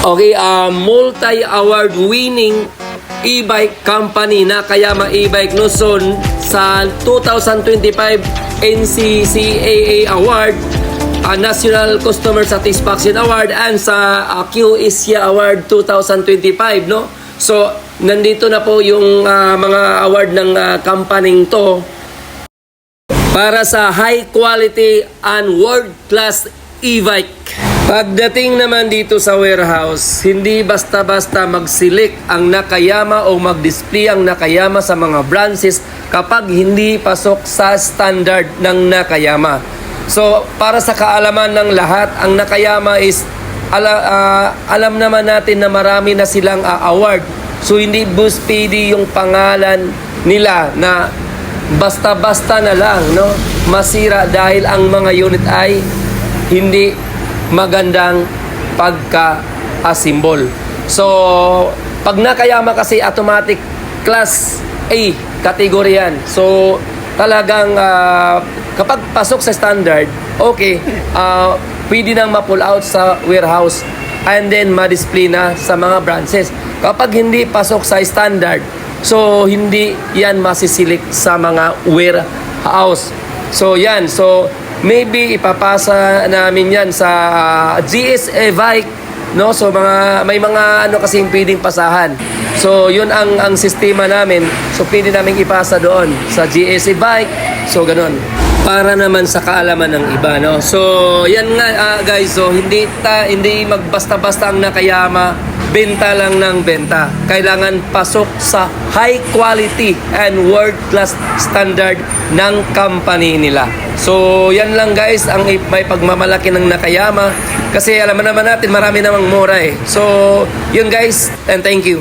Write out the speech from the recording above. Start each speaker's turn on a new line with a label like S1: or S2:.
S1: Okay, multi-award winning e-bike company Nakayama e-bike Luzon sa 2025 NCCAA Award, National Customer Satisfaction Award, and sa Q-Asia Award 2025, no? So, nandito na po yung mga award ng company to para sa high quality and world class e-bike. Pagdating naman dito sa warehouse, hindi basta-basta mag-select ang Nakayama o mag-display ang Nakayama sa mga branches kapag hindi pasok sa standard ng Nakayama. So, para sa kaalaman ng lahat, ang Nakayama is alam naman natin na marami na silang award. So, hindi pwede yung pangalan nila na basta-basta na lang, no? Masira dahil ang mga unit ay hindi magandang pagka-asimbol. So, pag Nakayama kasi automatic class A category yan. So, talagang kapag pasok sa standard, okay, pwede nang ma-pull out sa warehouse and then ma-display na sa mga branches. Kapag hindi pasok sa standard, so hindi yan masisilik sa mga warehouse. So, yan. So, maybe ipapasa namin yan sa GSA Bike, no? So may mga ano kasing pwedeng pasahan. So yun ang sistema namin. So pwede namin ipasa doon sa GSA Bike. So ganun. Para naman sa kaalaman ng iba, no? So yan nga guys, so hindi magbasta-basta ang Nakayama, benta lang ng benta. Kailangan pasok sa high quality and world class standard ng company nila. So, yan lang guys ang may pagmamalaki ng Nakayama kasi alam naman natin marami namang mura eh. So, yun guys, and thank you.